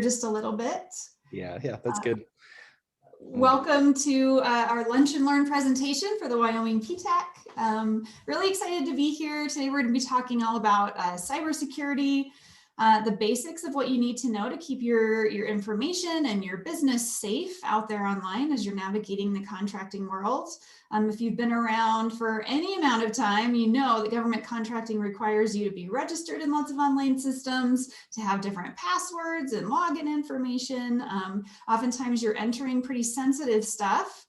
just a little bit. Yeah, that's good. Welcome to our Lunch and Learn presentation for the Wyoming PTAC. Really excited to be here. Today we're going to be talking all about cybersecurity, the basics of what you need to know to keep your information and your business safe out there online as you're navigating the contracting world. If you've been around for any amount of time, you know that government contracting requires you to be registered in lots of online systems, to have different passwords and login information. Oftentimes you're entering pretty sensitive stuff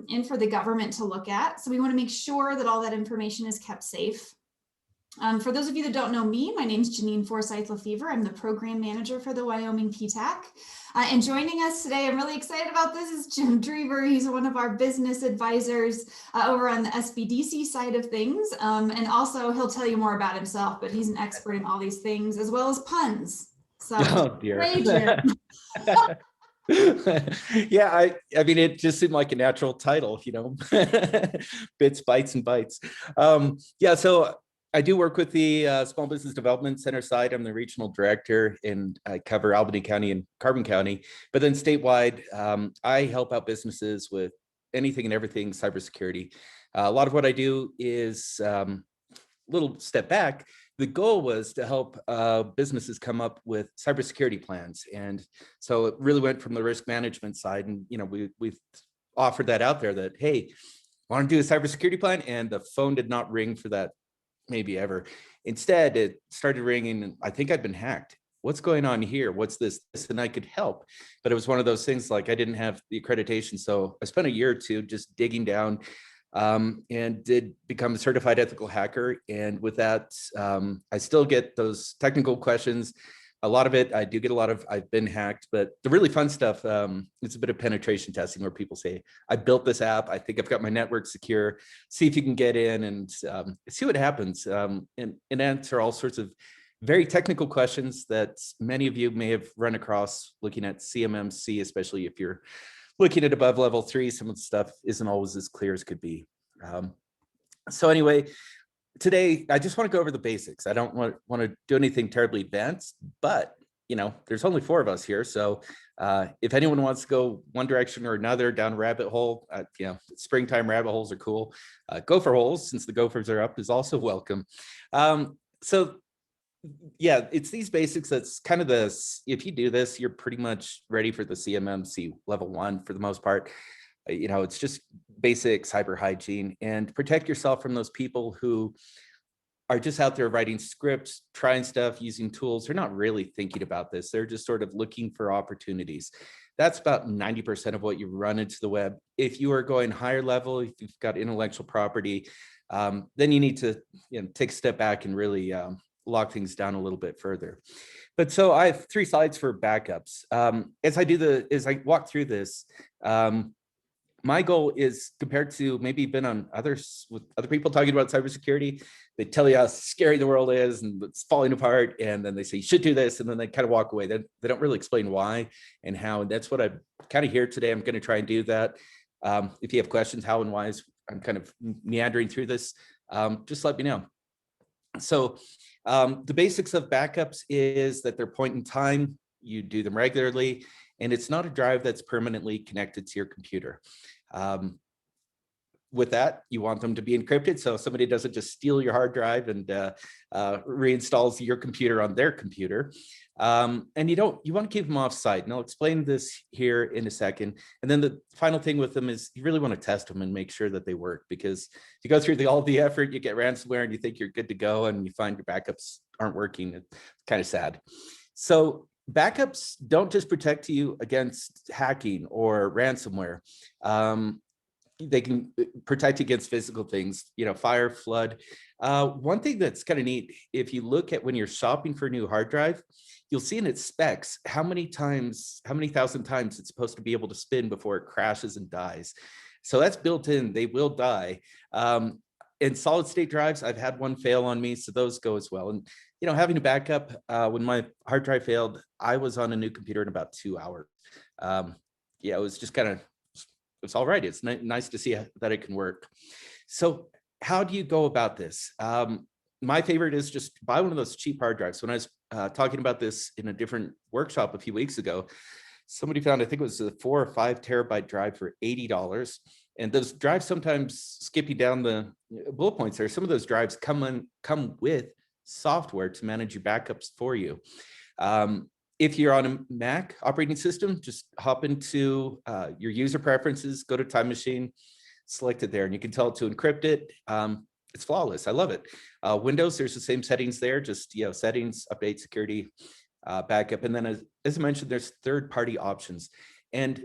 in for the government to look at. So we want to make sure that all that information is kept safe. For those of you that don't know me, my name is Janine Forsyth-Lefevre. I'm the program manager for the Wyoming PTAC. And joining us today, I'm really excited about this, is Jim Drever. He's one of our business advisors over on the SBDC side of things. And also he'll tell you more about himself, but he's an expert in all these things as well as puns. So, oh dear. Hey, Jim. Yeah, I mean, it just seemed like a natural title, you know, bits, bytes, and bytes. Yeah, so I do work with the Small Business Development Center side. I'm the regional director, and I cover Albany County and Carbon County. But then statewide, I help out businesses with anything and everything cybersecurity. A lot of what I do is little step back. The goal was to help businesses come up with cybersecurity plans. And so it really went from the risk management side. And, you know, we've offered that out there that, hey, want to do a cybersecurity plan? And the phone did not ring for that, maybe ever. Instead, it started ringing, and I think I'd been hacked. What's going on here? What's this? And I could help. But it was one of those things, like I didn't have the accreditation. So I spent a year or two just digging down, and did become a certified ethical hacker. And with that, I still get those technical questions. A lot of it, I do get a lot of, I've been hacked, but the really fun stuff, it's a bit of penetration testing where people say, I built this app, I think I've got my network secure, see if you can get in and see what happens, and answer all sorts of very technical questions that many of you may have run across looking at CMMC, especially if you're looking at above level 3, some of the stuff isn't always as clear as could be. So anyway, today, I just want to go over the basics. I don't want to do anything terribly advanced, but you know, there's only 4 of us here. So if anyone wants to go one direction or another down a rabbit hole, you know, springtime rabbit holes are cool. Gopher holes, since the gophers are up, is also welcome. So yeah, it's these basics. That's kind of this. If you do this, you're pretty much ready for the CMMC level 1 for the most part. You know, it's just basic cyber hygiene, and protect yourself from those people who are just out there writing scripts, trying stuff, using tools. They're not really thinking about this. They're just sort of looking for opportunities. That's about 90% of what you run into the web. If you are going higher level, if you've got intellectual property, then you need to, you know, take a step back and really lock things down a little bit further. But so I have 3 slides for backups. As I walk through this, my goal is, compared to maybe been on others with other people talking about cybersecurity, they tell you how scary the world is and it's falling apart, and then they say you should do this, and then they kind of walk away. They don't really explain why and how. And that's what I'm kind of here today. I'm going to try and do that. If you have questions, how and why, I'm kind of meandering through this, just let me know. So the basics of backups is that they're point in time. You do them regularly, and it's not a drive that's permanently connected to your computer. With that, you want them to be encrypted, so somebody doesn't just steal your hard drive and reinstalls your computer on their computer. And you want to keep them off-site, and I'll explain this here in a second. And then the final thing with them is you really want to test them and make sure that they work, because if you go through all the effort, you get ransomware and you think you're good to go, and you find your backups aren't working. It's kind of sad. So backups don't just protect you against hacking or ransomware. They can protect against physical things, you know, fire, flood. One thing that's kind of neat, if you look at when you're shopping for a new hard drive, you'll see in its specs how many thousand times it's supposed to be able to spin before it crashes and dies. So that's built in. They will die. In solid state drives, I've had one fail on me, so those go as well. And you know, having a backup, when my hard drive failed, I was on a new computer in about 2 hours. Yeah, it was just kind of, it's all right. It's nice to see that it can work. So how do you go about this? My favorite is just buy one of those cheap hard drives. When I was talking about this in a different workshop a few weeks ago. Somebody found, I think it was a 4 or 5 terabyte drive for $80. And those drives, sometimes skipping down the bullet points there, some of those drives come with software to manage your backups for you. If you're on a Mac operating system, just hop into your user preferences, go to Time Machine, select it there, and you can tell it to encrypt it. It's flawless. I love it. Windows, there's the same settings there, just settings, update, security, backup. And then as I mentioned, there's third-party options. And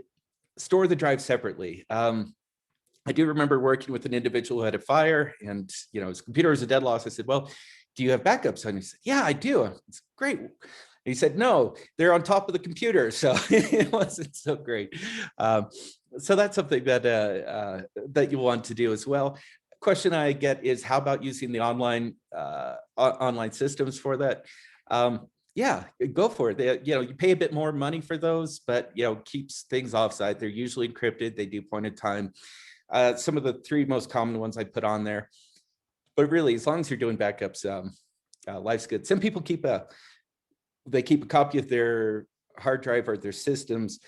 store the drive separately. I do remember working with an individual who had a fire, and his computer was a dead loss. I said, well, do you have backups? And he said, yeah, I do. It's great. And he said, no, they're on top of the computer. So it wasn't so great. So that's something that that you want to do as well. Question I get is, how about using the online systems for that? Yeah, go for it. You pay a bit more money for those, but keeps things offsite. They're usually encrypted. They do point in time. Some of the 3 most common ones I put on there. But really, as long as you're doing backups, life's good. Some people keep a copy of their hard drive or their systems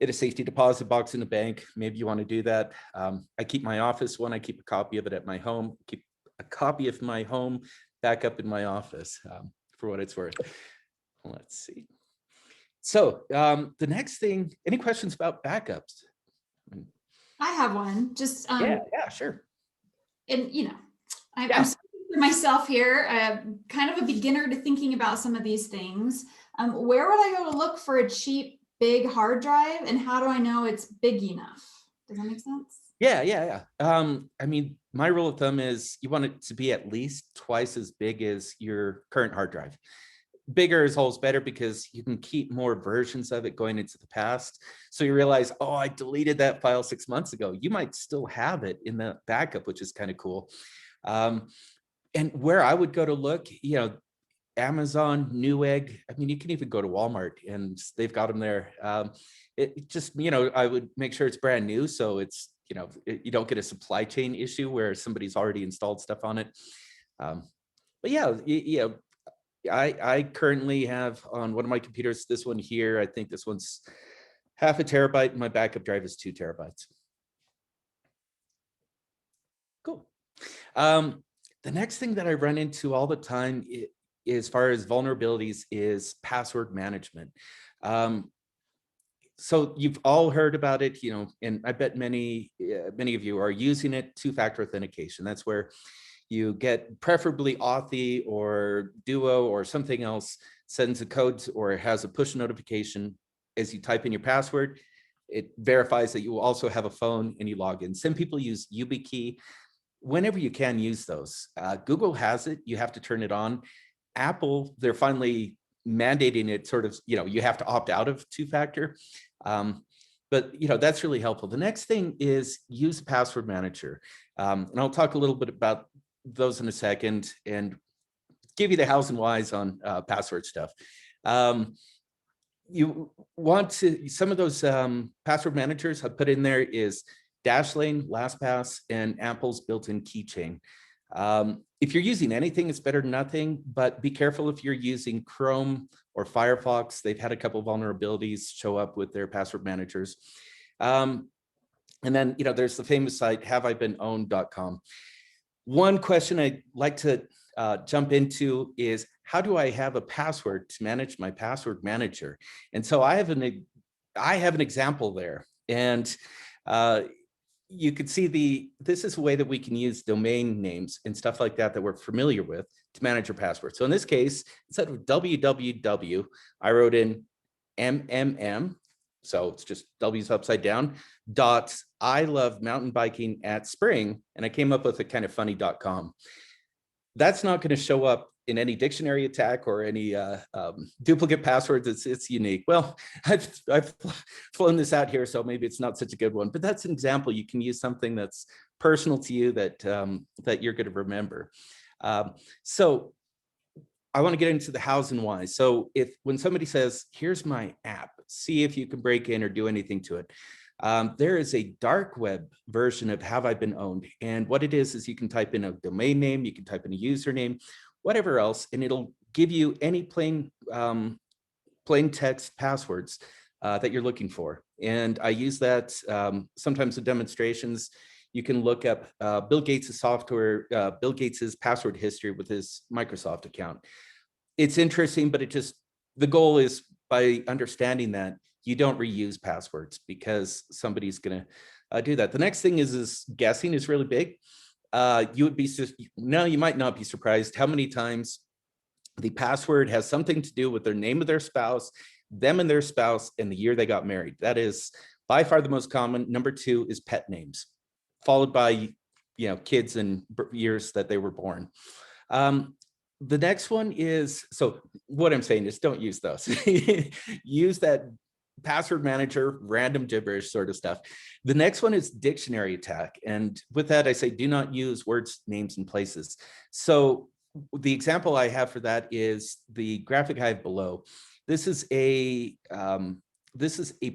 in a safety deposit box in the bank. Maybe you want to do that. I keep my office one. I keep a copy of it at my home. Keep a copy of my home backup in my office for what it's worth. Let's see. So the next thing, any questions about backups? I have one. Just yeah, sure. And I'm speaking for myself here, kind of a beginner to thinking about some of these things. Where would I go to look for a cheap, big hard drive, and how do I know it's big enough? Does that make sense? Yeah. I mean, my rule of thumb is you want it to be at least twice as big as your current hard drive. Bigger is always better because you can keep more versions of it going into the past. So you realize, oh, I deleted that file 6 months ago. You might still have it in the backup, which is kind of cool. And where I would go to look, Amazon, Newegg. I mean, you can even go to Walmart and they've got them there. It just, I would make sure it's brand new. So it's, you don't get a supply chain issue where somebody's already installed stuff on it. But yeah, I currently have on one of my computers, this one here, I think this one's 0.5 terabyte. My backup drive is 2 terabytes. Cool. The next thing that I run into all the time as far as vulnerabilities is password management. So you've all heard about it, and I bet many of you are using it, 2-factor authentication. That's where you get preferably Authy or Duo or something else, sends a code or has a push notification as you type in your password. It verifies that you also have a phone and you log in. Some people use YubiKey. Whenever you can, use those. Google has it. You have to turn it on. Apple, they're finally mandating it sort of, you have to opt out of 2-factor. But that's really helpful. The next thing is use password manager. And I'll talk a little bit about those in a second and give you the hows and whys on password stuff. You want to, some of those password managers I've put in there is Dashlane, LastPass, and Apple's built-in keychain. If you're using anything, it's better than nothing, but be careful if you're using Chrome or Firefox. They've had a couple vulnerabilities show up with their password managers. And then, there's the famous site, haveibeenowned.com. One question I'd like to jump into is, how do I have a password to manage my password manager? And so I have an example there. And you could see this is a way that we can use domain names and stuff like that we're familiar with to manage your password. So in this case, instead of www, I wrote in mmm. So it's just W's upside down, I love mountain biking at spring. And I came up with a kind of funny .com. That's not going to show up in any dictionary attack or any duplicate passwords. It's unique. Well, I've flown this out here, so maybe it's not such a good one, but that's an example. You can use something that's personal to you that you're going to remember. So I want to get into the hows and whys. So when somebody says, here's my app, see if you can break in or do anything to it. There is a dark web version of Have I Been Owned? And what it is you can type in a domain name, you can type in a username, whatever else, and it'll give you any plain text passwords that you're looking for. And I use that sometimes in demonstrations. You can look up Bill Gates' software, Bill Gates' password history with his Microsoft account. It's interesting, but the goal is, by understanding that, you don't reuse passwords because somebody's going to do that. The next thing is guessing is really big. You might not be surprised how many times the password has something to do with their name of their spouse, them and their spouse, and the year they got married. That is by far the most common. Number 2 is pet names, followed by kids and years that they were born. The next one is, so what I'm saying is don't use those. Use that password manager, random gibberish sort of stuff. The next one is dictionary attack. And with that, I say do not use words, names, and places. So the example I have for that is the graphic I have below. This is a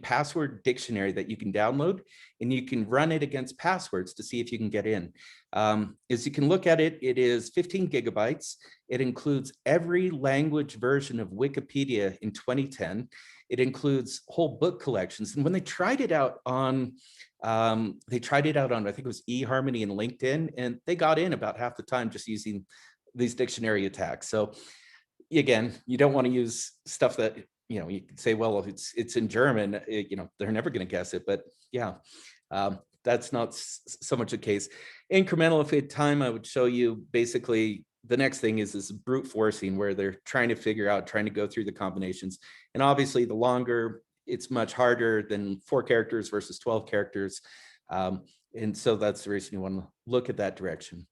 password dictionary that you can download, and you can run it against passwords to see if you can get in. As you can look at it, it is 15 gigabytes. It includes every language version of Wikipedia in 2010. It includes whole book collections. And when they tried it out on, I think it was eHarmony and LinkedIn, and they got in about half the time just using these dictionary attacks. So again, you don't want to use stuff that, you can say, well, if it's in German, they're never going to guess it. But yeah, that's not so much the case. Incremental, if we had time, I would show you basically the next thing is this brute forcing, where they're trying to go through the combinations. And obviously the longer, it's much harder than 4 characters versus 12 characters. And so that's the reason you want to look at that direction.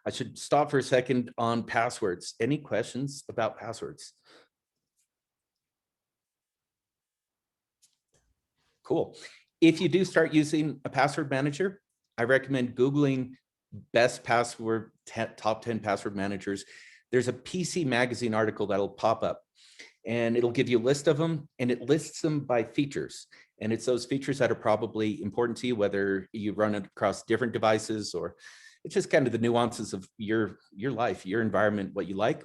I should stop for a second on passwords. Any questions about passwords? Cool. If you do start using a password manager, I recommend Googling best password, top 10 password managers. There's a PC Magazine article that'll pop up, and it'll give you a list of them, and it lists them by features. And it's those features that are probably important to you, whether you run it across different devices, or it's just kind of the nuances of your life, your environment, what you like.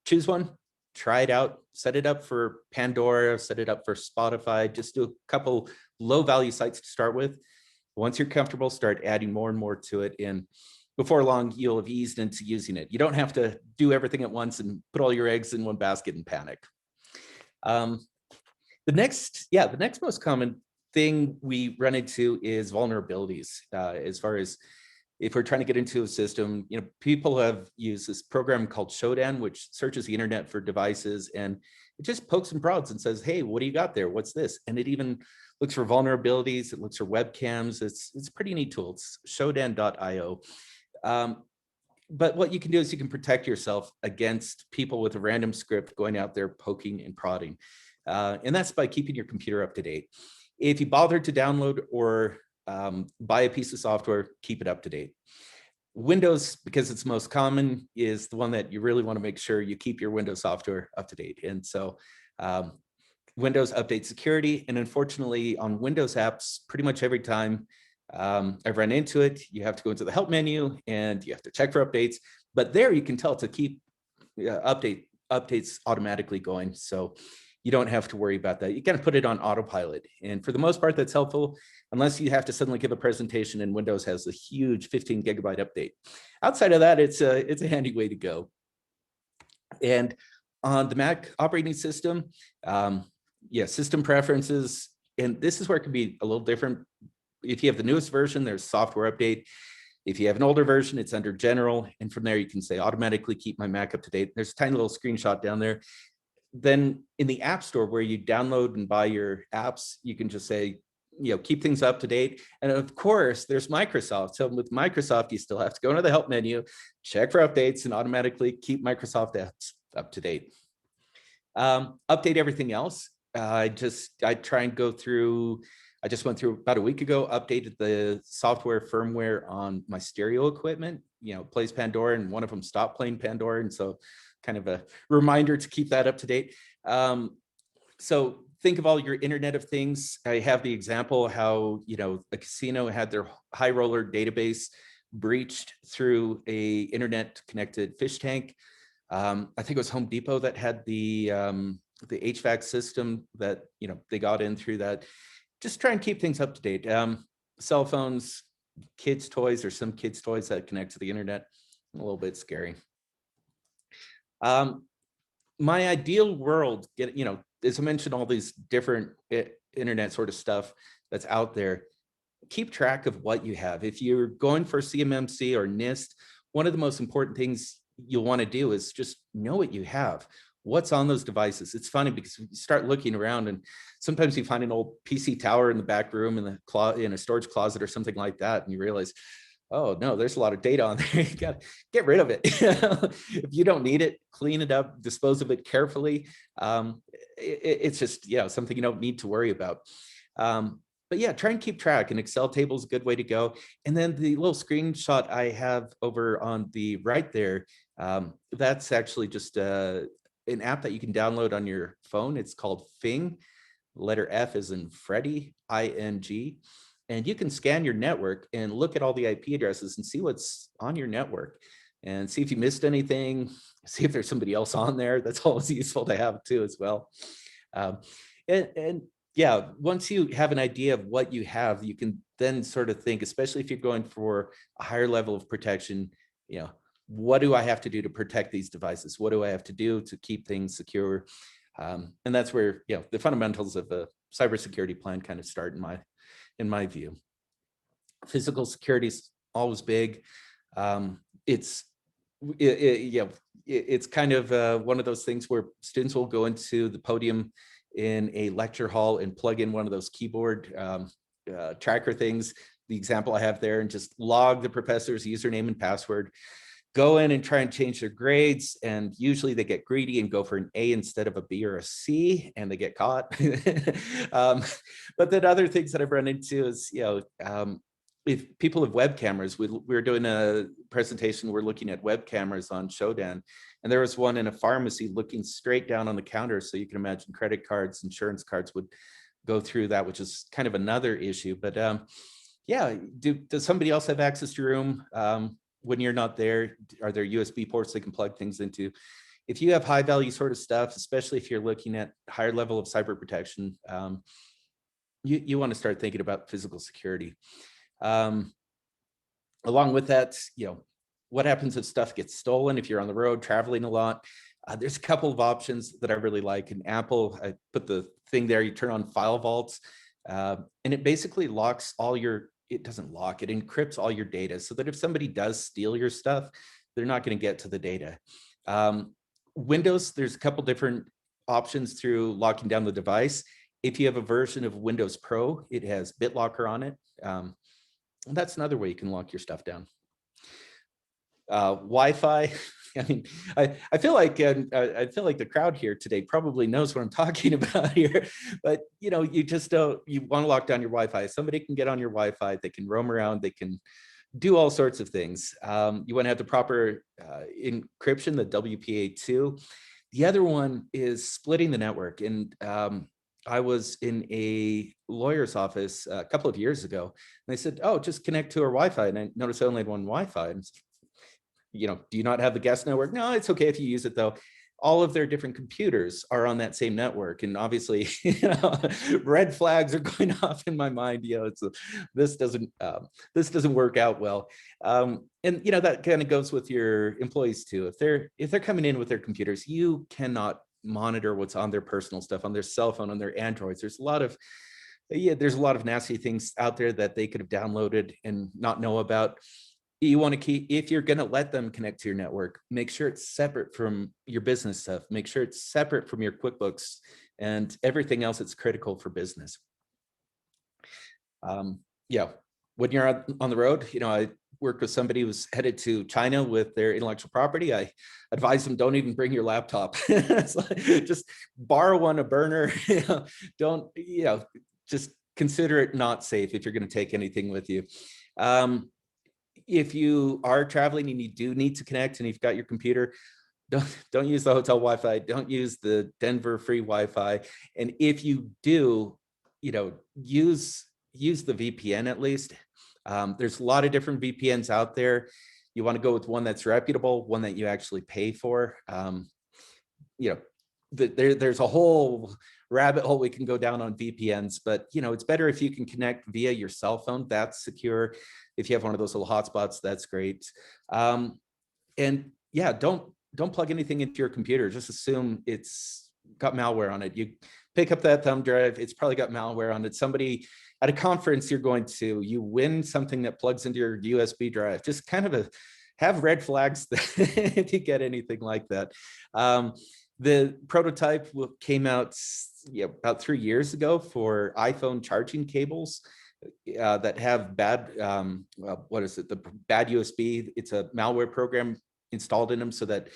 Choose one, try it out, set it up for Pandora, set it up for Spotify, just do a couple low value sites to start with. Once you're comfortable, start adding more and more to it. And before long, you'll have eased into using it. You don't have to do everything at once and put all your eggs in one basket and panic. The next most common thing we run into is vulnerabilities. As far as if we're trying to get into a system, people have used this program called Shodan, which searches the internet for devices, and it just pokes and prods and says, hey, what do you got there? What's this? And it even looks for vulnerabilities. It looks for webcams. It's a pretty neat tool. It's shodan.io. But what you can do is you can protect yourself against people with a random script going out there poking and prodding. And that's by keeping your computer up to date. If you bother to download or buy a piece of software, keep it up to date. Windows, because it's most common, is the one that you really want to make sure you keep your Windows software up to date. And so Windows update security. And unfortunately, on Windows apps, pretty much every time I've run into it, you have to go into the help menu and you have to check for updates. But there you can tell to keep updates automatically going. So you don't have to worry about that. You kind of put it on autopilot. And for the most part, that's helpful, unless you have to suddenly give a presentation and Windows has a huge 15 gigabyte update. Outside of that, it's a handy way to go. And on the Mac operating system, system preferences, and this is where it can be a little different. If you have the newest version, there's software update. If you have an older version, it's under general. And from there, you can say automatically keep my Mac up to date. There's a tiny little screenshot down there. Then in the App Store where you download and buy your apps, you can just say, keep things up to date. And of course, there's Microsoft. So with Microsoft, you still have to go into the help menu, check for updates, and automatically keep Microsoft apps up to date. Update everything else. I try and go through. I just went through about a week ago, updated the software firmware on my stereo equipment, plays Pandora, and one of them stopped playing Pandora. And so kind of a reminder to keep that up to date. So think of all your Internet of Things. I have the example how, a casino had their high roller database breached through a internet connected fish tank. I think it was Home Depot that had the HVAC system that, you know, they got in through that. Just try and keep things up to date. Cell phones, kids' toys, or some kids' toys that connect to the internet, a little bit scary. My ideal world, you know, as I mentioned, all these different internet sort of stuff that's out there. Keep track of what you have. If you're going for CMMC or NIST, one of the most important things you'll want to do is just know what you have. What's on those devices? It's funny because you start looking around and sometimes you find an old PC tower in the back room in a storage closet or something like that, and you realize, oh no, there's a lot of data on there. You got to get rid of it. If you don't need it, clean it up, dispose of it carefully. It's just, yeah, something you don't need to worry about. But yeah, try and keep track. An Excel table is a good way to go. And then the little screenshot I have over on the right there, that's actually just an app that you can download on your phone. It's called Fing. Letter F is in Freddy, ING. And you can scan your network and look at all the IP addresses and see what's on your network and see if you missed anything, see if there's somebody else on there. That's always useful to have too as well. And yeah, once you have an idea of what you have, you can then sort of think, especially if you're going for a higher level of protection, you know, what do I have to do to protect these devices? What do I have to do to keep things secure? And that's where, you know, the fundamentals of a cybersecurity plan kind of start in my view. Physical security is always big. It's kind of one of those things where students will go into the podium in a lecture hall and plug in one of those keyboard tracker things, the example I have there, and just log the professor's username and password, go in and try and change their grades. And usually they get greedy and go for an A instead of a B or a C, and they get caught. But then other things that I've run into is, you know, if people have web cameras, we're doing a presentation, we're looking at web cameras on Shodan, and there was one in a pharmacy looking straight down on the counter. So you can imagine credit cards, insurance cards would go through that, which is kind of another issue. But yeah, does somebody else have access to your room when you're not there? Are there USB ports they can plug things into? If you have high value sort of stuff, especially if you're looking at higher level of cyber protection, you want to start thinking about physical security. Along with that, you know, what happens if stuff gets stolen if you're on the road traveling a lot? There's a couple of options that I really like. In Apple, I put the thing there, you turn on file vaults, and it basically locks all your, it doesn't lock, it encrypts all your data so that if somebody does steal your stuff, they're not going to get to the data. Windows, there's a couple different options through locking down the device. If you have a version of Windows Pro, it has BitLocker on it. That's another way you can lock your stuff down. Wi-Fi. I mean, I feel like the crowd here today probably knows what I'm talking about here, but you know, you just don't, you want to lock down your Wi-Fi. Somebody can get on your Wi-Fi, they can roam around, they can do all sorts of things. You want to have the proper encryption, the WPA2. The other one is splitting the network. And I was in a lawyer's office a couple of years ago, and they said, oh, just connect to our Wi-Fi. And I noticed I only had one Wi-Fi. And, you know, do you not have the guest network? No, it's okay if you use it though. All of their different computers are on that same network. And obviously, you know, red flags are going off in my mind. You know, this doesn't work out well. And, you know, that kind of goes with your employees too. If they're coming in with their computers, you cannot monitor what's on their personal stuff, on their cell phone, on their Androids. There's a lot of nasty things out there that they could have downloaded and not know about. You want to keep, if you're going to let them connect to your network, make sure it's separate from your business stuff. Make sure it's separate from your QuickBooks and everything else that's critical for business. Yeah, when you're on the road, you know, I worked with somebody who was headed to China with their intellectual property. I advised them, don't even bring your laptop. Like, just borrow one, a burner. You know, don't, you know, just consider it not safe if you're going to take anything with you. If you are traveling and you do need to connect and you've got your computer, don't use the hotel Wi-Fi. Don't use the Denver free Wi-Fi. And if you do, you know, use the VPN at least. There's a lot of different VPNs out there. you want to go with one that's reputable, one that you actually pay for. You know, there's a whole rabbit hole we can go down on VPNs, but you know, it's better if you can connect via your cell phone. That's secure. If you have one of those little hotspots, that's great. And yeah, don't plug anything into your computer. Just assume it's got malware on it. You pick up that thumb drive, it's probably got malware on it. Somebody at a conference you're going to, you win something that plugs into your USB drive. Just kind of have red flags if you get anything like that. The prototype came out about 3 years ago for iPhone charging cables that have bad, what is it? The bad USB. It's a malware program installed in them so that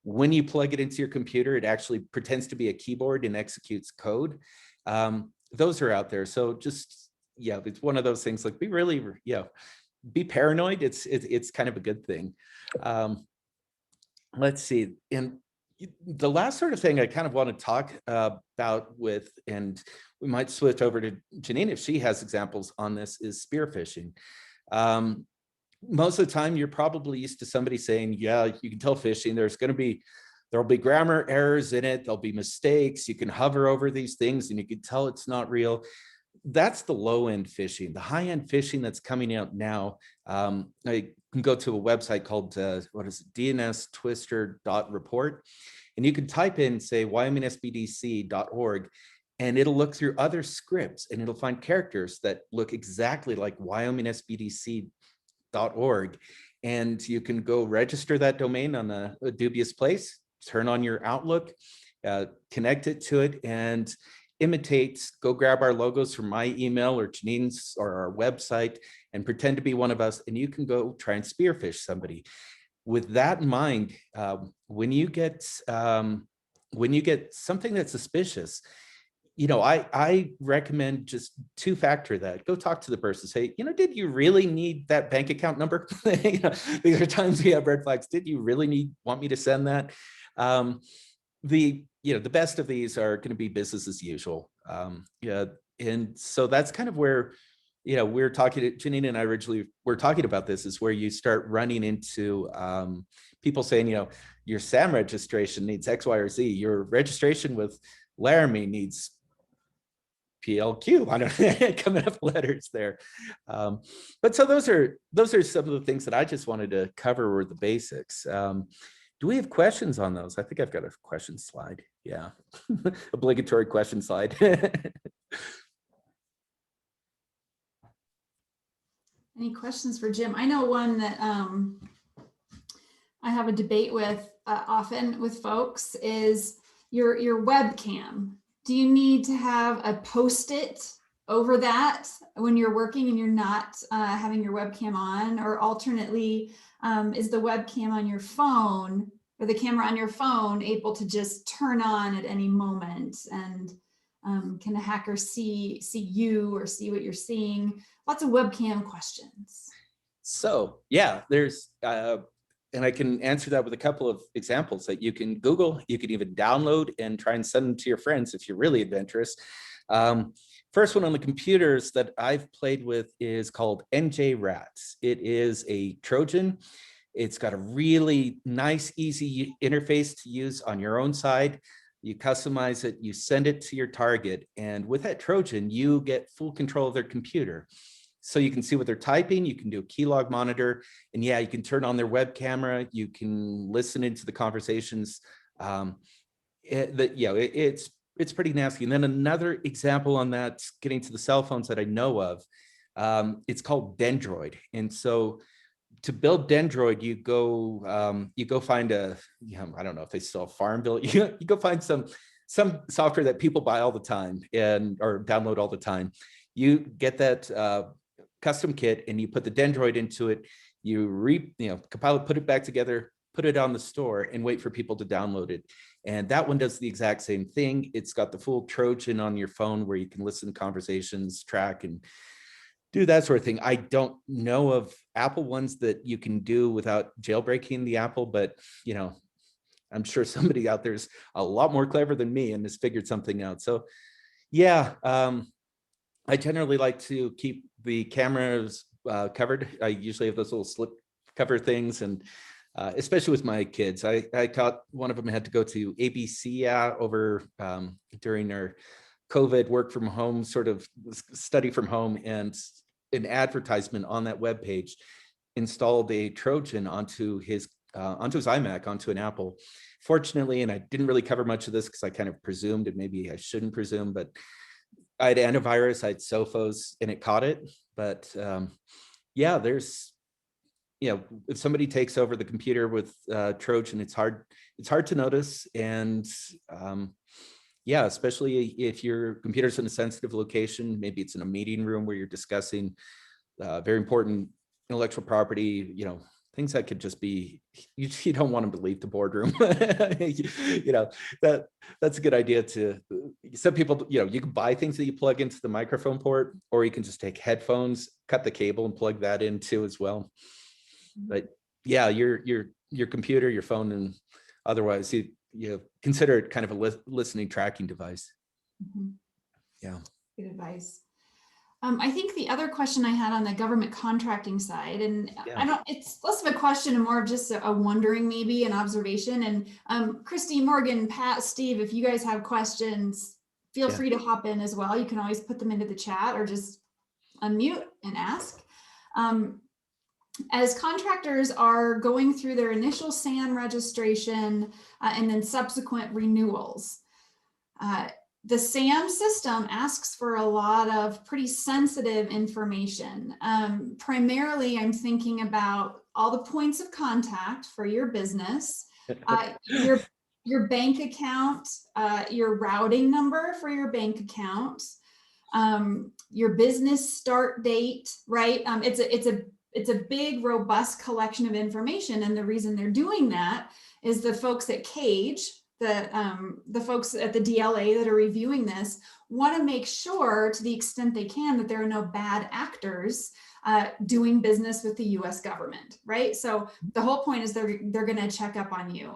when you plug it into your computer, it actually pretends to be a keyboard and executes code. Those are out there. So just, yeah, it's one of those things like be really, be paranoid. It's kind of a good thing. Let's see. And the last sort of thing I kind of want to talk about with, and we might switch over to Janine if she has examples on this, is spearfishing. Most of the time, you're probably used to somebody saying, yeah, you can tell phishing, there'll be grammar errors in it, there'll be mistakes, you can hover over these things and you can tell it's not real. That's the low-end phishing. The high-end phishing that's coming out now, I can go to a website called, DNS Twister Report, and you can type in, say, WyomingSBDC.org, and it'll look through other scripts and it'll find characters that look exactly like WyomingSBDC.org, and you can go register that domain on a dubious place, turn on your Outlook, connect it to it, and go grab our logos from my email or Janine's or our website and pretend to be one of us, and you can go try and spearfish somebody. With that in mind, when you get something that's suspicious, I recommend just two-factor that. Go talk to the person. Say, did you really need that bank account number? These are times we have red flags. Did you really want me to send that? The best of these are going to be business as usual. And so that's kind of where, we're talking, Janine and I originally were talking about this, is where you start running into people saying, your SAM registration needs X, Y, or Z. Your registration with Laramie needs PLQ. I don't know, coming up letters there. But so those are some of the things that I just wanted to cover were the basics. Do we have questions on those? I think I've got a question slide. Yeah, obligatory question slide. Any questions for Jim? I know one that I have a debate with often with folks is your webcam. Do you need to have a Post-it over that when you're working and you're not having your webcam on? Or alternately, is the webcam on your phone or the camera on your phone able to just turn on at any moment? And can a hacker see you or see what you're seeing? Lots of webcam questions. So yeah, there's, and I can answer that with a couple of examples that you can Google. You can even download and try and send them to your friends if you're really adventurous. First one on the computers that I've played with is called NJ Rats. It is a Trojan. It's got a really nice, easy interface to use on your own side. You customize it, you send it to your target, and with that Trojan, you get full control of their computer. So you can see what they're typing, you can do a keylog monitor, and yeah, you can turn on their web camera, you can listen into the conversations. It's pretty nasty. And then another example on that, getting to the cell phones that I know of, it's called Dendroid. And so to build Dendroid, you go find I don't know if they still have Farmville. You go find some software that people buy all the time or download all the time. You get that custom kit and you put the Dendroid into it. You compile it, put it back together, put it on the store, and wait for people to download it. And that one does the exact same thing. It's got the full Trojan on your phone where you can listen to conversations, track, and do that sort of thing. I don't know of Apple ones that you can do without jailbreaking the Apple, but I'm sure somebody out there is a lot more clever than me and has figured something out. So yeah, I generally like to keep the cameras covered. I usually have those little slip cover things, and especially with my kids. I taught one of them had to go to ABC over during their COVID work from home, sort of study from home, and an advertisement on that web page installed a Trojan onto his iMac, onto an Apple. Fortunately, and I didn't really cover much of this because I kind of presumed, and maybe I shouldn't presume, but I had antivirus, I had Sophos, and it caught it. But yeah, there's, if somebody takes over the computer with Trojan, it's hard to notice. And yeah, especially if your computer's in a sensitive location, maybe it's in a meeting room where you're discussing very important intellectual property, things that could just be, you don't want them to leave the boardroom. That's a good idea. Some people, you can buy things that you plug into the microphone port, or you can just take headphones, cut the cable and plug that in too as well. But yeah, your computer, your phone, and otherwise, you consider it kind of a listening tracking device. Mm-hmm. Yeah. Good advice. I think the other question I had on the government contracting side, and yeah. It's less of a question and more of just a wondering, maybe an observation. And Christy, Morgan, Pat, Steve, if you guys have questions, feel free to hop in as well. You can always put them into the chat or just unmute and ask. As contractors are going through their initial SAM registration and then subsequent renewals, the SAM system asks for a lot of pretty sensitive information. Primarily, I'm thinking about all the points of contact for your business, your bank account, your routing number for your bank account, your business start date, right? It's a big, robust collection of information, and the reason they're doing that is the folks at CAGE, the folks at the DLA that are reviewing this, want to make sure, to the extent they can, that there are no bad actors doing business with the U.S. government, right? So the whole point is they're going to check up on you.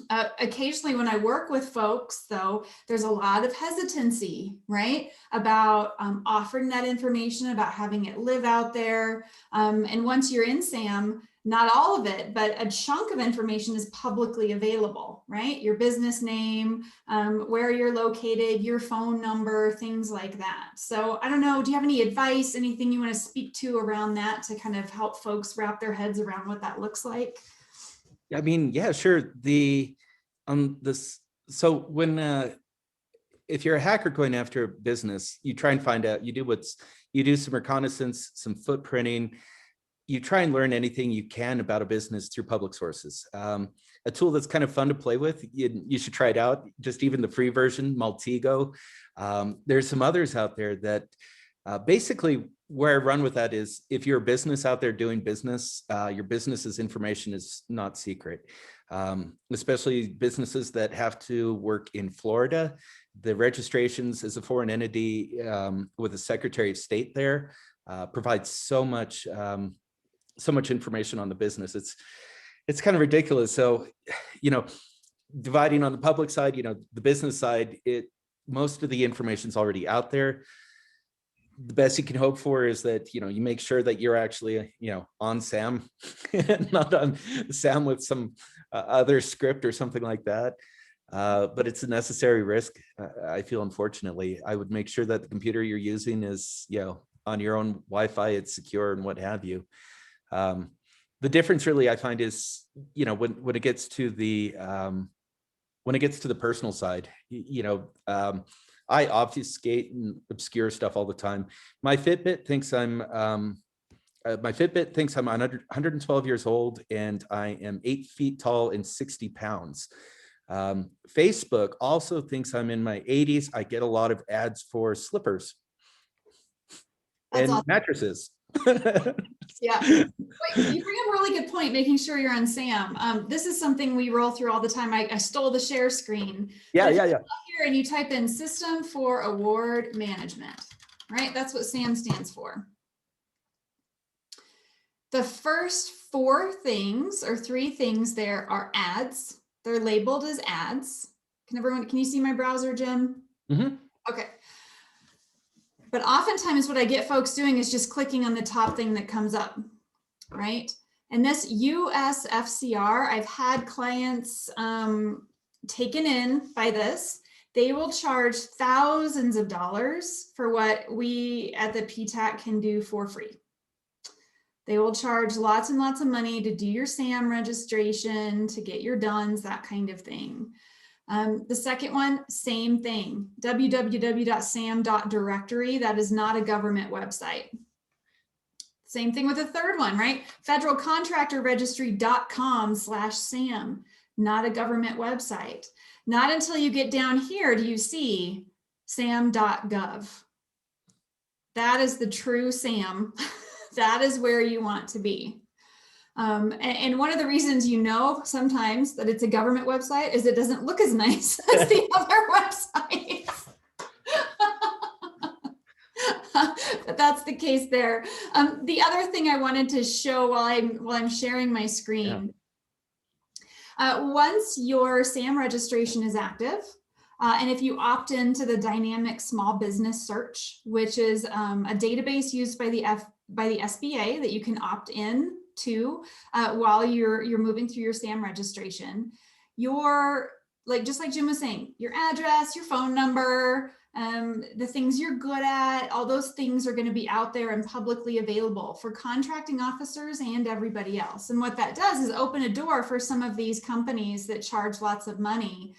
Occasionally when I work with folks, though, there's a lot of hesitancy, right, about offering that information, about having it live out there. And once you're in SAM, not all of it, but a chunk of information is publicly available, right? Your business name, where you're located, your phone number, things like that. So I don't know, do you have any advice, anything you want to speak to around that to kind of help folks wrap their heads around what that looks like? I mean, yeah, sure. So when if you're a hacker going after a business, you try and find out, you do some reconnaissance, some footprinting, you try and learn anything you can about a business through public sources. A tool that's kind of fun to play with, you should try it out, just even the free version, Maltego. There's some others out there that basically where I run with that is, if you're a business out there doing business, your business's information is not secret, especially businesses that have to work in Florida. The registrations as a foreign entity with a Secretary of State there provides so much information on the business. It's kind of ridiculous. So, dividing on the public side, the business side, most of the information is already out there. The best you can hope for is that, you make sure that you're actually, on SAM, not on SAM with some other script or something like that. But it's a necessary risk. I feel, unfortunately, I would make sure that the computer you're using is, on your own Wi-Fi, it's secure and what have you. The difference really I find is, when it gets to the personal side, I obfuscate and obscure stuff all the time. My Fitbit thinks I'm 112 years old and I am 8 feet tall and 60 pounds. Facebook also thinks I'm in my 80s. I get a lot of ads for slippers and awesome. Mattresses. Yeah. Wait, you bring up a really good point, making sure you're on SAM. This is something we roll through all the time. I stole the share screen. Yeah. Here and you type in System for Award Management, right? That's what SAM stands for. The first 4 things or 3 things there are ads. They're labeled as ads. Can you see my browser, Jim? Mm-hmm. Okay. But oftentimes what I get folks doing is just clicking on the top thing that comes up, right? And this USFCR, I've had clients taken in by this. They will charge thousands of dollars for what we at the PTAC can do for free. They will charge lots and lots of money to do your SAM registration, to get your DUNS, that kind of thing. The second one, same thing, www.sam.directory. That is not a government website. Same thing with the third one, right? federalcontractorregistry.com/SAM, not a government website. Not until you get down here do you see sam.gov. That is the true SAM. That is where you want to be. And one of the reasons you know sometimes that it's a government website is it doesn't look as nice as the other websites. But that's the case there. The other thing I wanted to show while I'm sharing my screen, once your SAM registration is active, and if you opt into the dynamic small business search, which is a database used by the SBA that you can opt in to while you're moving through your SAM registration, just like Jim was saying, your address, your phone number, the things you're good at, all those things are going to be out there and publicly available for contracting officers and everybody else. And what that does is open a door for some of these companies that charge lots of money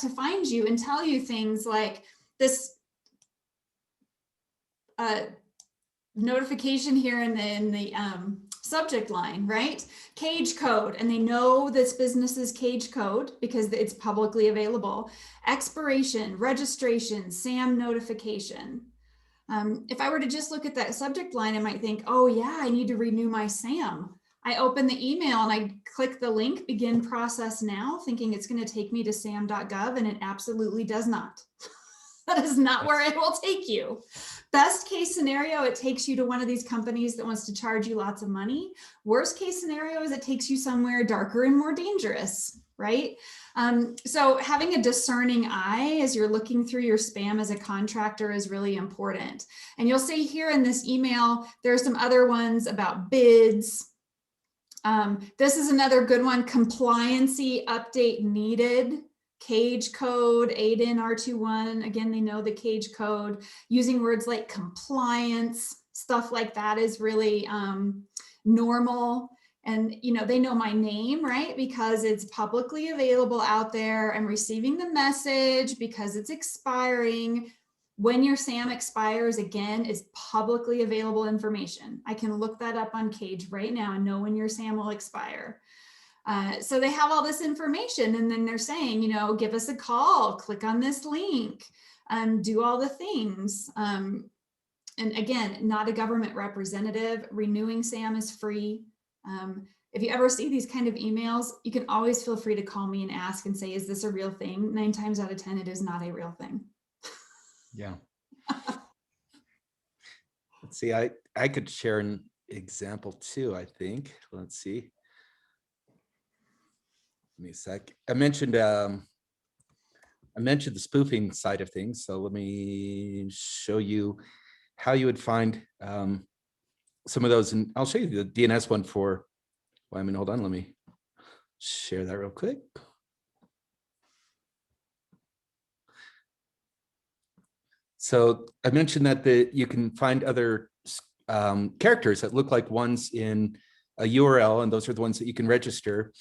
to find you and tell you things like this notification here in the subject line, right? Cage code, and they know this business's cage code because it's publicly available. Expiration, registration, SAM notification. If I were to just look at that subject line, I might think, oh yeah, I need to renew my SAM. I open the email and I click the link, begin process now, thinking it's going to take me to sam.gov, and it absolutely does not. That is not where it will take you. Best case scenario, it takes you to one of these companies that wants to charge you lots of money. Worst case scenario is it takes you somewhere darker and more dangerous, right? So having a discerning eye as you're looking through your spam as a contractor is really important. And you'll see here in this email, there are some other ones about bids. This is another good one, compliancy update needed. Cage code, ADIN R21, again, they know the cage code. Using words like compliance, stuff like that is really normal. And they know my name, right? Because it's publicly available out there. I'm receiving the message because it's expiring. When your SAM expires, again, is publicly available information. I can look that up on Cage right now and know when your SAM will expire. So they have all this information, and then they're saying, give us a call, click on this link, do all the things. And again, not a government representative. Renewing SAM is free. If you ever see these kind of emails, you can always feel free to call me and ask and say, is this a real thing? 9 times out of 10, it is not a real thing. Yeah. Let's see, I could share an example too, I think. Let's see. Give me a sec. I mentioned the spoofing side of things. So let me show you how you would find some of those. And I'll show you the DNS one for Wyoming. Hold on, let me share that real quick. So I mentioned that you can find other characters that look like ones in a URL, and those are the ones that you can register.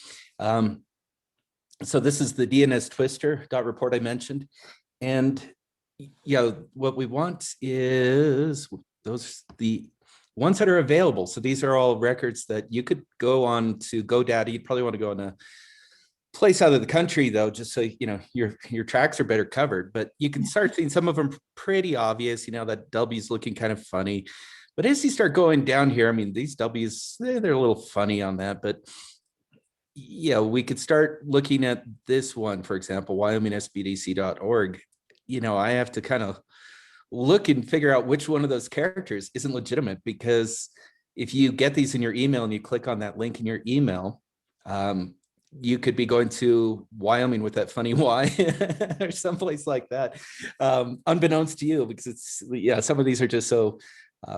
So this is the DNS Twister report I mentioned. And what we want is the ones that are available. So these are all records that you could go on to GoDaddy. You'd probably want to go on a place out of the country though, just so your tracks are better covered. But you can start seeing some of them pretty obvious. That W's looking kind of funny. But as you start going down here, I mean, these W's, they're a little funny on that, but we could start looking at this one, for example, WyomingSBDC.org. I have to kind of look and figure out which one of those characters isn't legitimate, because if you get these in your email and you click on that link in your email, you could be going to Wyoming with that funny Y or someplace like that, unbeknownst to you, because some of these are just so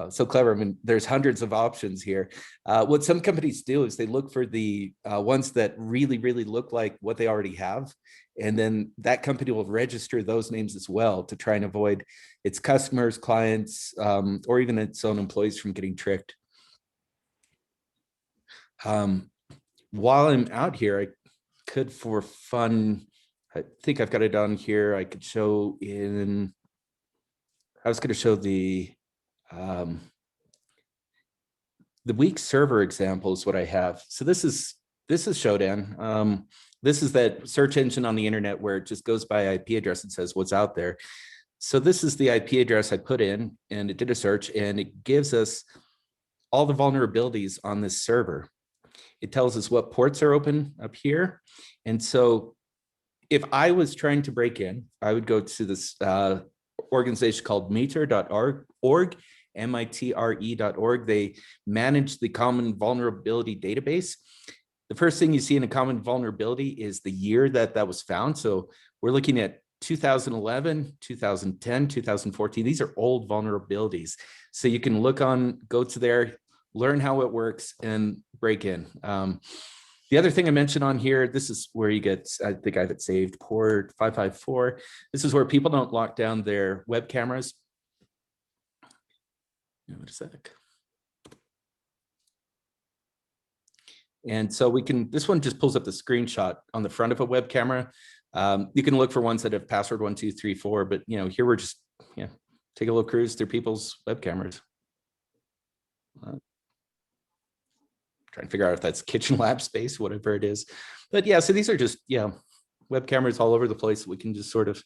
So clever. I mean, there's hundreds of options here. What some companies do is they look for the ones that really, really look like what they already have. And then that company will register those names as well to try and avoid its customers, clients, or even its own employees from getting tricked. While I'm out here, I could, for fun, I think I've got it on here. I could show in, I was going to show the weak server example is what I have. So this is Shodan. This is that search engine on the internet where it just goes by IP address and says what's out there. So this is the IP address I put in, and it did a search, and it gives us all the vulnerabilities on this server. It tells us what ports are open up here. And so if I was trying to break in, I would go to this organization called mitre.org, mitre.org. They manage the common vulnerability database. The first thing you see in a common vulnerability is the year that was found. So we're looking at 2011, 2010, 2014. These are old vulnerabilities. So you can go to there, learn how it works, and break in. The other thing I mentioned on here, this is where you get, I think I have it saved, port 554. This is where people don't lock down their web cameras. Wait a sec. And so we can, this one just pulls up the screenshot on the front of a web camera. You can look for ones that have password 1, 2, 3, 4, but here we're just, take a little cruise through people's web cameras. Trying to figure out if that's kitchen lab space, whatever it is. But yeah, so these are just, web cameras all over the place. We can just sort of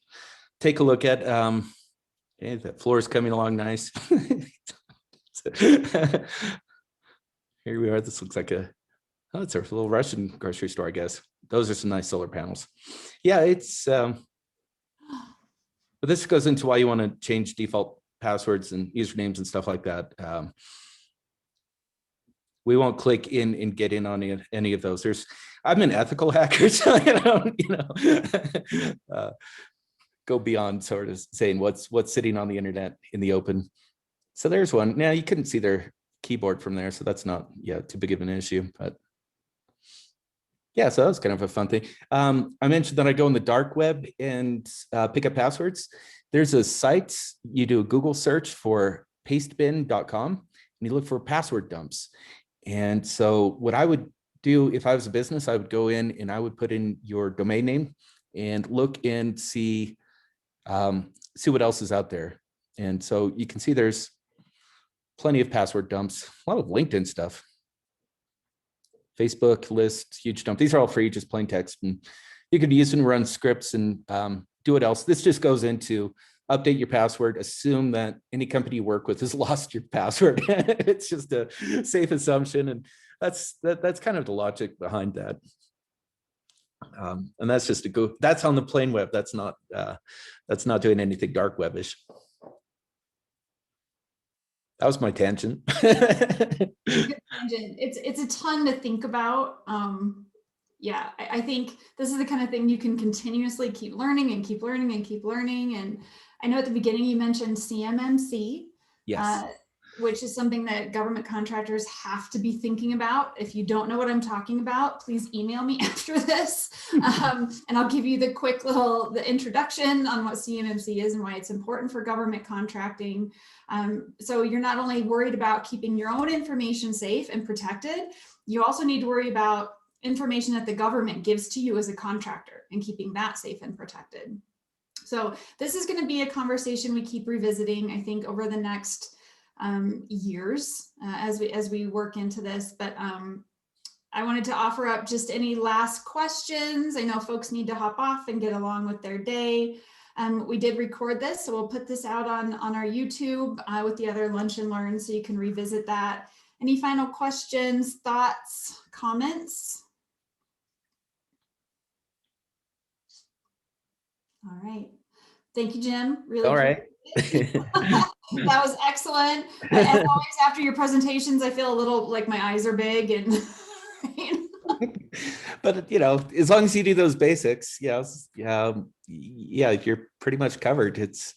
take a look at. Okay, that floor is coming along nice. Here we are. This looks like it's a little Russian grocery store, I guess. Those are some nice solar panels. Yeah, it's, but this goes into why you want to change default passwords and usernames and stuff like that. We won't click in and get in on any of those. I'm an ethical hacker, so I don't, go beyond sort of saying what's sitting on the internet in the open. So there's one. Now you couldn't see their keyboard from there, so that's not too big of an issue. But yeah, so that was kind of a fun thing. I mentioned that I go in the dark web and pick up passwords. There's a site, you do a Google search for pastebin.com and you look for password dumps. And so what I would do if I was a business, I would go in and I would put in your domain name and look and see what else is out there. And so you can see there's plenty of password dumps, a lot of LinkedIn stuff. Facebook list, huge dump. These are all free, just plain text. And you could use and run scripts and do what else. This just goes into update your password, assume that any company you work with has lost your password. It's just a safe assumption. And that's kind of the logic behind that. And that's just that's on the plain web. That's not doing anything dark webish. That was my tangent. Good tangent. It's a ton to think about. Yeah, I think this is the kind of thing you can continuously keep learning and keep learning and keep learning. And I know at the beginning you mentioned CMMC, yes, which is something that government contractors have to be thinking about. If you don't know what I'm talking about, please email me after this, and I'll give you the quick the introduction on what CMMC is and why it's important for government contracting. So you're not only worried about keeping your own information safe and protected, you also need to worry about information that the government gives to you as a contractor and keeping that safe and protected. So this is going to be a conversation we keep revisiting, I think, over the next years as we work into this. But I wanted to offer up just any last questions. I know folks need to hop off and get along with their day. We did record this, so we'll put this out on our YouTube with the other Lunch and Learn, so you can revisit that. Any final questions, thoughts, comments? All right. Thank you, Jim. Really. All right. That was excellent. As always, after your presentations, I feel a little like my eyes are big and. But as long as you do those basics, yeah, you're pretty much covered. It's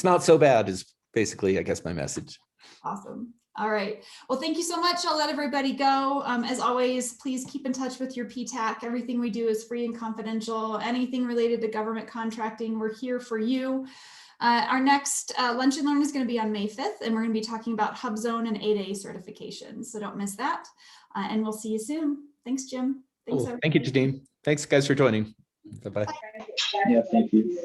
not so bad as basically, I guess, my message. Awesome. All right. Well, thank you so much. I'll let everybody go. As always, please keep in touch with your PTAC. Everything we do is free and confidential. Anything related to government contracting, we're here for you. Our next Lunch and Learn is going to be on May 5th, and we're going to be talking about HubZone and 8A certifications. So don't miss that. And we'll see you soon. Thanks, Jim. Thanks, Cool. Thank you, Janine. Thanks, guys, for joining. Bye-bye. Yeah, thank you.